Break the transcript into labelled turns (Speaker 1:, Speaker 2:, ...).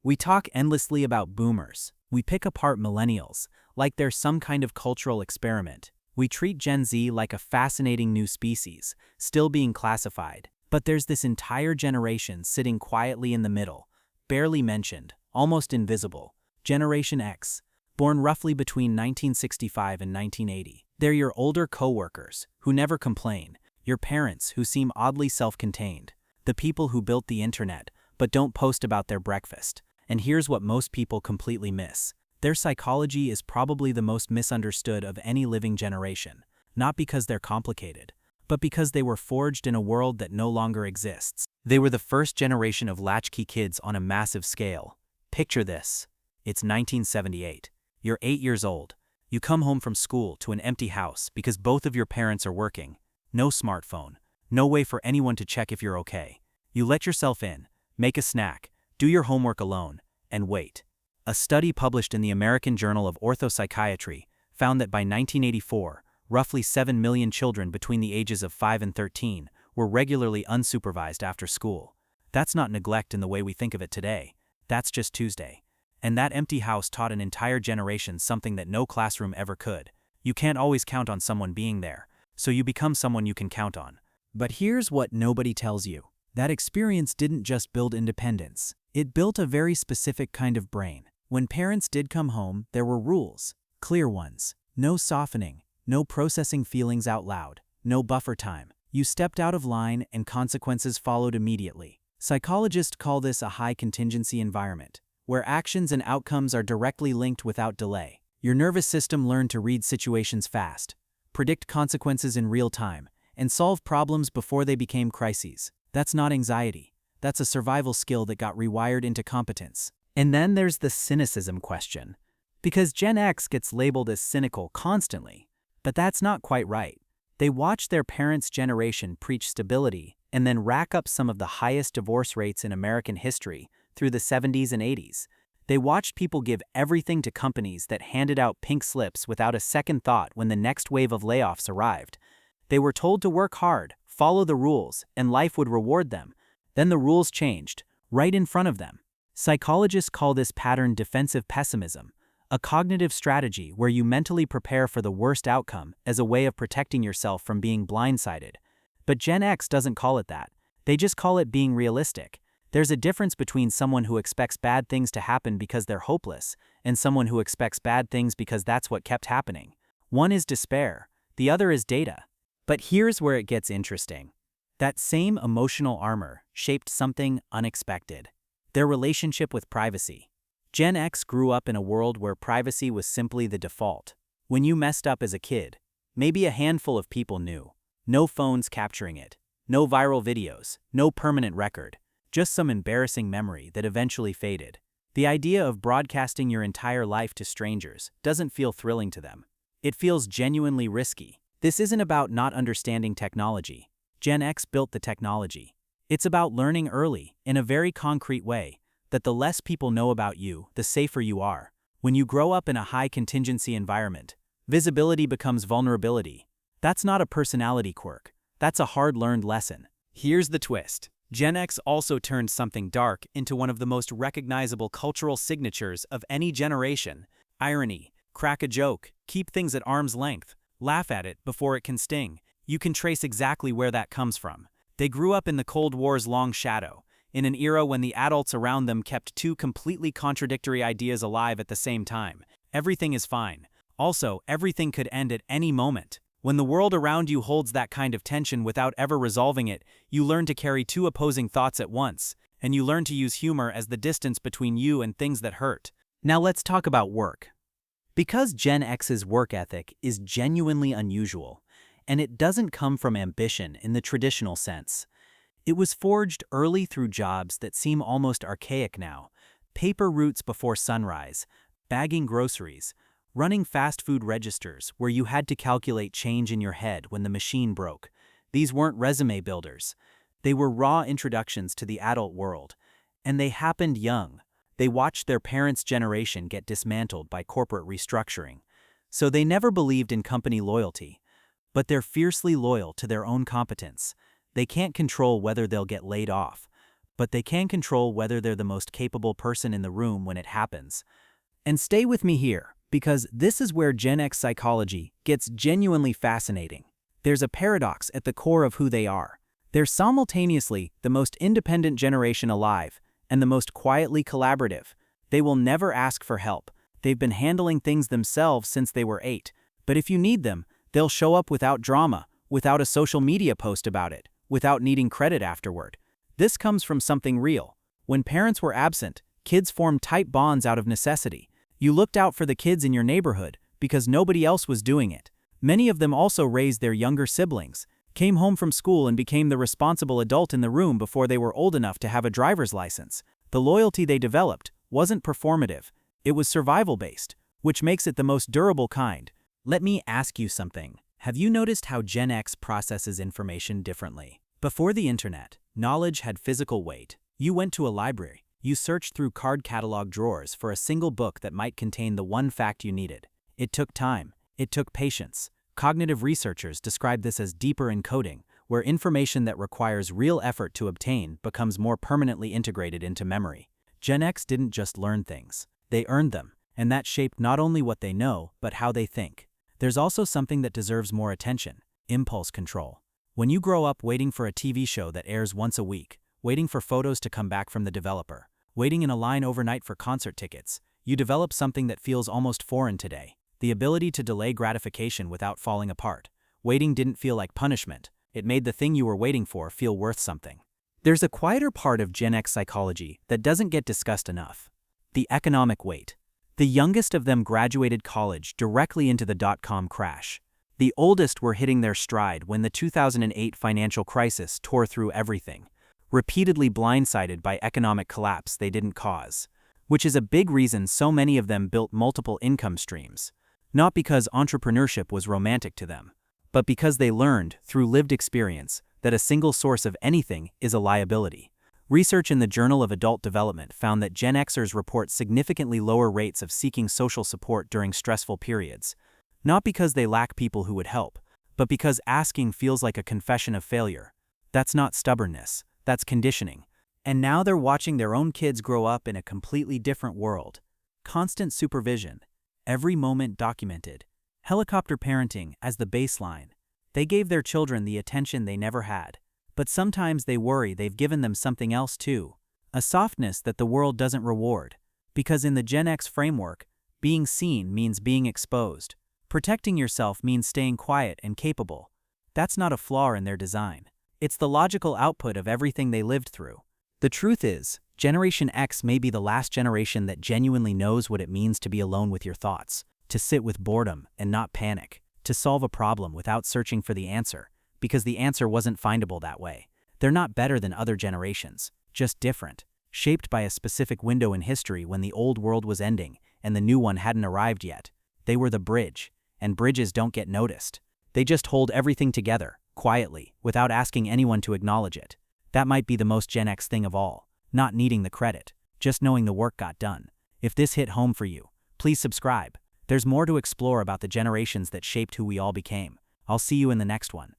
Speaker 1: We talk endlessly about boomers. We pick apart millennials, like they're some kind of cultural experiment. We treat Gen Z like a fascinating new species, still being classified. But there's this entire generation sitting quietly in the middle, barely mentioned, almost invisible. Generation X, born roughly between 1965 and 1980. They're your older coworkers, who never complain, your parents who seem oddly self-contained, the people who built the internet, but don't post about their breakfast. And here's what most people completely miss. Their psychology is probably the most misunderstood of any living generation, not because they're complicated, but because they were forged in a world that no longer exists. They were the first generation of latchkey kids on a massive scale. Picture this. It's 1978. You're 8 years old. You come home from school to an empty house because both of your parents are working. No smartphone. No way for anyone to check if you're okay. You let yourself in, make a snack, do your homework alone, and wait. A study published in the American Journal of Orthopsychiatry found that by 1984, roughly 7 million children between the ages of 5 and 13 were regularly unsupervised after school. That's not neglect in the way we think of it today. That's just Tuesday. And that empty house taught an entire generation something that no classroom ever could. You can't always count on someone being there, so you become someone you can count on. But here's what nobody tells you. That experience didn't just build independence. It built a very specific kind of brain. When parents did come home, there were rules. Clear ones. No softening. No processing feelings out loud. No buffer time. You stepped out of line and consequences followed immediately. Psychologists call this a high contingency environment, where actions and outcomes are directly linked without delay. Your nervous system learned to read situations fast, predict consequences in real time, and solve problems before they became crises. That's not anxiety. That's a survival skill that got rewired into competence. And then there's the cynicism question. Because Gen X gets labeled as cynical constantly, but that's not quite right. They watch their parents' generation preach stability and then rack up some of the highest divorce rates in American history through the 70s and 80s. They watched people give everything to companies that handed out pink slips without a second thought when the next wave of layoffs arrived. They were told to work hard, follow the rules, and life would reward them. Then the rules changed, right in front of them. Psychologists call this pattern defensive pessimism, a cognitive strategy where you mentally prepare for the worst outcome as a way of protecting yourself from being blindsided. But Gen X doesn't call it that. They just call it being realistic. There's a difference between someone who expects bad things to happen because they're hopeless and someone who expects bad things because that's what kept happening. One is despair, the other is data. But here's where it gets interesting. That same emotional armor shaped something unexpected: their relationship with privacy. Gen X grew up in a world where privacy was simply the default. When you messed up as a kid, maybe a handful of people knew. No phones capturing it, no viral videos, no permanent record, just some embarrassing memory that eventually faded. The idea of broadcasting your entire life to strangers doesn't feel thrilling to them. It feels genuinely risky. This isn't about not understanding technology. Gen X built the technology. It's about learning early, in a very concrete way, that the less people know about you, the safer you are. When you grow up in a high-contingency environment, visibility becomes vulnerability. That's not a personality quirk. That's a hard-learned lesson. Here's the twist. Gen X also turned something dark into one of the most recognizable cultural signatures of any generation: irony. Crack a joke, keep things at arm's length, laugh at it before it can sting. You can trace exactly where that comes from. They grew up in the Cold War's long shadow, in an era when the adults around them kept two completely contradictory ideas alive at the same time. Everything is fine. Also, everything could end at any moment. When the world around you holds that kind of tension without ever resolving it, you learn to carry two opposing thoughts at once, and you learn to use humor as the distance between you and things that hurt. Now let's talk about work. Because Gen X's work ethic is genuinely unusual, and it doesn't come from ambition in the traditional sense. It was forged early through jobs that seem almost archaic now: paper routes before sunrise, bagging groceries, running fast food registers where you had to calculate change in your head when the machine broke. These weren't resume builders. They were raw introductions to the adult world, and they happened young. They watched their parents' generation get dismantled by corporate restructuring. So they never believed in company loyalty, but they're fiercely loyal to their own competence. They can't control whether they'll get laid off, but they can control whether they're the most capable person in the room when it happens. And stay with me here, because this is where Gen X psychology gets genuinely fascinating. There's a paradox at the core of who they are. They're simultaneously the most independent generation alive and the most quietly collaborative. They will never ask for help. They've been handling things themselves since they were 8. But if you need them, they'll show up without drama, without a social media post about it, without needing credit afterward. This comes from something real. When parents were absent, kids formed tight bonds out of necessity. You looked out for the kids in your neighborhood because nobody else was doing it. Many of them also raised their younger siblings, came home from school and became the responsible adult in the room before they were old enough to have a driver's license. The loyalty they developed wasn't performative, it was survival-based, which makes it the most durable kind. Let me ask you something. Have you noticed how Gen X processes information differently? Before the internet, knowledge had physical weight. You went to a library. You searched through card catalog drawers for a single book that might contain the one fact you needed. It took time. It took patience. Cognitive researchers describe this as deeper encoding, where information that requires real effort to obtain becomes more permanently integrated into memory. Gen X didn't just learn things. They earned them, and that shaped not only what they know, but how they think. There's also something that deserves more attention: impulse control. When you grow up waiting for a TV show that airs once a week, waiting for photos to come back from the developer, waiting in a line overnight for concert tickets, you develop something that feels almost foreign today: the ability to delay gratification without falling apart. Waiting didn't feel like punishment. It made the thing you were waiting for feel worth something. There's a quieter part of Gen X psychology that doesn't get discussed enough: the economic weight. The youngest of them graduated college directly into the dot-com crash. The oldest were hitting their stride when the 2008 financial crisis tore through everything, repeatedly blindsided by economic collapse they didn't cause, which is a big reason so many of them built multiple income streams. Not because entrepreneurship was romantic to them, but because they learned, through lived experience, that a single source of anything is a liability. Research in the Journal of Adult Development found that Gen Xers report significantly lower rates of seeking social support during stressful periods, not because they lack people who would help, but because asking feels like a confession of failure. That's not stubbornness, that's conditioning. And now they're watching their own kids grow up in a completely different world. Constant supervision, every moment documented, helicopter parenting as the baseline. They gave their children the attention they never had. But sometimes they worry they've given them something else too, a softness that the world doesn't reward. Because in the Gen X framework, being seen means being exposed. Protecting yourself means staying quiet and capable. That's not a flaw in their design. It's the logical output of everything they lived through. The truth is, Generation X may be the last generation that genuinely knows what it means to be alone with your thoughts, to sit with boredom and not panic, to solve a problem without searching for the answer, because the answer wasn't findable that way. They're not better than other generations, just different, shaped by a specific window in history when the old world was ending and the new one hadn't arrived yet. They were the bridge, and bridges don't get noticed. They just hold everything together, quietly, without asking anyone to acknowledge it. That might be the most Gen X thing of all, not needing the credit, just knowing the work got done. If this hit home for you, please subscribe. There's more to explore about the generations that shaped who we all became. I'll see you in the next one.